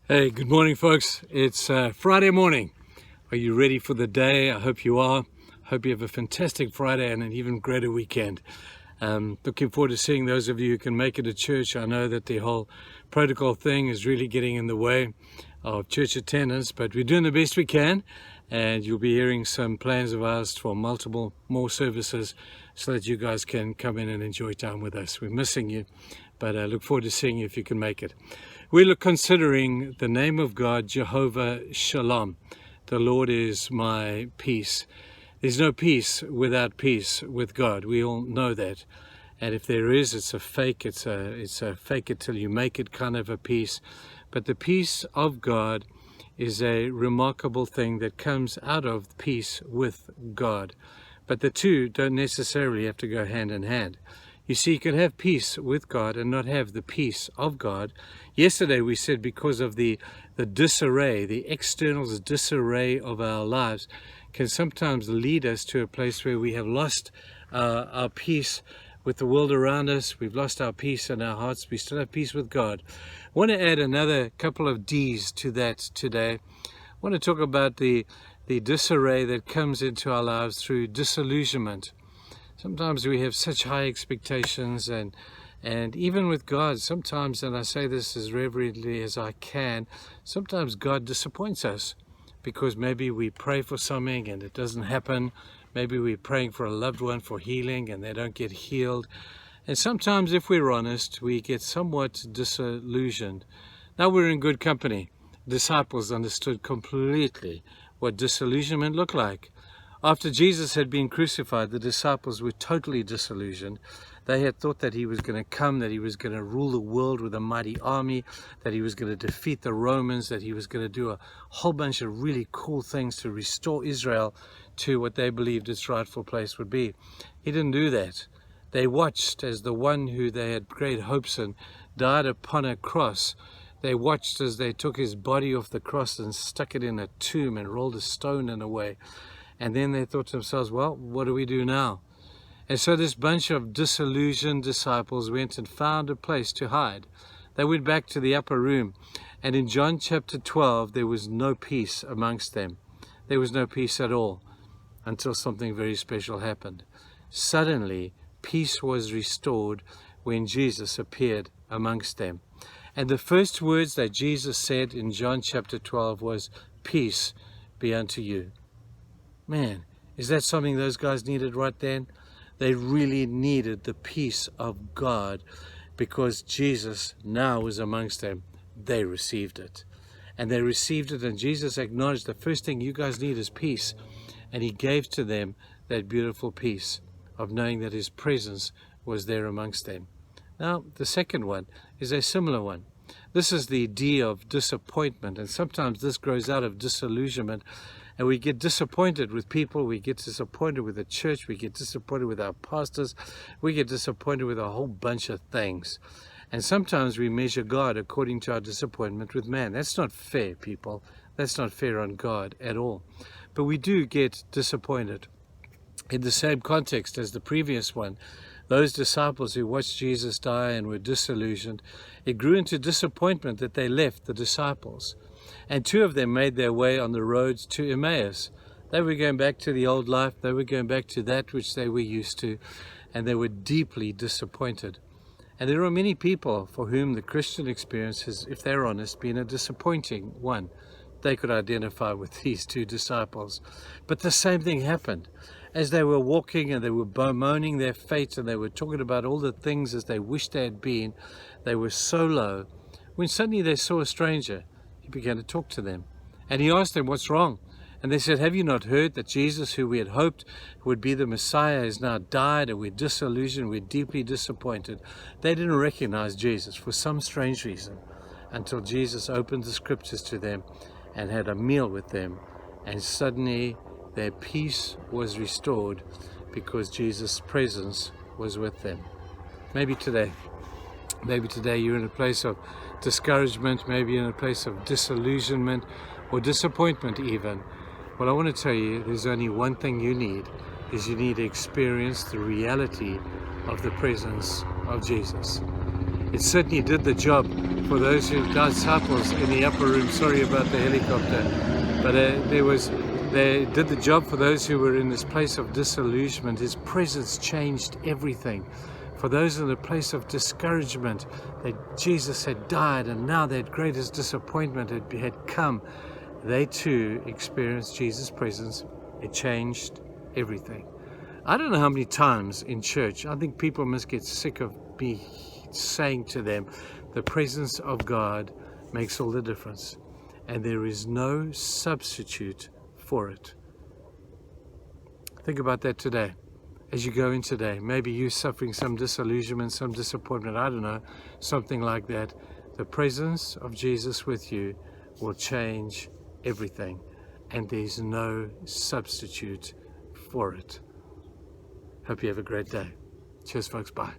Hey, good morning, folks. It's Friday morning. Are you ready for the day? I hope you are. Hope you have a fantastic Friday and an even greater weekend. Looking forward to seeing those of you who can make it to church. I know that the whole protocol thing is really getting in the way of church attendance, but we're doing the best we can, and you'll be hearing some plans of ours for multiple more services so that you guys can come in and enjoy time with us. We're missing you, but I look forward to seeing you if you can make it. We're considering the name of God, Jehovah Shalom. The Lord is my peace. There's no peace without peace with God. We all know that. And if there is, it's a fake. It's a fake it till you make it kind of a peace. But the peace of God is a remarkable thing that comes out of peace with God. But the two don't necessarily have to go hand in hand. You see, you can have peace with God and not have the peace of God. Yesterday we said because of the disarray, the external disarray of our lives can sometimes lead us to a place where we have lost our peace with the world around us. We've lost our peace in our hearts. We still have peace with God. I want to add another couple of D's to that today. I want to talk about the disarray that comes into our lives through disillusionment. Sometimes we have such high expectations, and even with God, sometimes, and I say this as reverently as I can, sometimes God disappoints us because maybe we pray for something and it doesn't happen. Maybe we're praying for a loved one for healing and they don't get healed. And sometimes, if we're honest, we get somewhat disillusioned. Now we're in good company. Disciples understood completely what disillusionment looked like. After Jesus had been crucified, the disciples were totally disillusioned. They had thought that he was going to come, that he was going to rule the world with a mighty army, that he was going to defeat the Romans, that he was going to do a whole bunch of really cool things to restore Israel to what they believed its rightful place would be. He didn't do that. They watched as the one who they had great hopes in died upon a cross. They watched as they took his body off the cross and stuck it in a tomb and rolled a stone in a way. And then they thought to themselves, well, what do we do now? And so this bunch of disillusioned disciples went and found a place to hide. They went back to the upper room. And in John chapter 12, there was no peace amongst them. There was no peace at all until something very special happened. Suddenly, peace was restored when Jesus appeared amongst them. And the first words that Jesus said in John chapter 12 was, "Peace be unto you." Man, is that something those guys needed right then? They really needed the peace of God because Jesus now was amongst them. They received it. And they received it, and Jesus acknowledged the first thing you guys need is peace. And he gave to them that beautiful peace of knowing that his presence was there amongst them. Now, the second one is a similar one. This is the D of disappointment, and sometimes this grows out of disillusionment. And we get disappointed with people, we get disappointed with the church, we get disappointed with our pastors, we get disappointed with a whole bunch of things. And sometimes we measure God according to our disappointment with man. That's not fair, people. That's not fair on God at all. But we do get disappointed. In the same context as the previous one, those disciples who watched Jesus die and were disillusioned, it grew into disappointment that they left the disciples. And two of them made their way on the road to Emmaus. They were going back to the old life. They were going back to that which they were used to. And they were deeply disappointed. And there are many people for whom the Christian experience has, if they're honest, been a disappointing one. They could identify with these two disciples. But the same thing happened. As they were walking and they were bemoaning their fate and they were talking about all the things as they wished they had been, they were so low. When suddenly they saw a stranger, he began to talk to them. And he asked them, what's wrong? And they said, have you not heard that Jesus, who we had hoped would be the Messiah, has now died, and we're disillusioned, we're deeply disappointed. They didn't recognize Jesus for some strange reason until Jesus opened the scriptures to them and had a meal with them. And suddenly their peace was restored because Jesus' presence was with them. Maybe today you're in a place of discouragement, maybe in a place of disillusionment or disappointment even. Well, I want to tell you, there's only one thing you need, is you need to experience the reality of the presence of Jesus. It certainly did the job for those disciples in the upper room. Sorry about the helicopter, but they did the job for those who were in this place of disillusionment. His presence changed everything. For those in the place of discouragement, that Jesus had died and now that greatest disappointment had come, they too experienced Jesus' presence. It changed everything. I don't know how many times in church, I think people must get sick of me saying to them, the presence of God makes all the difference, and there is no substitute for it. Think about that today. As you go in today, maybe you're suffering some disillusionment, some disappointment, I don't know, something like that. The presence of Jesus with you will change everything, and there's no substitute for it. Hope you have a great day. Cheers, folks. Bye.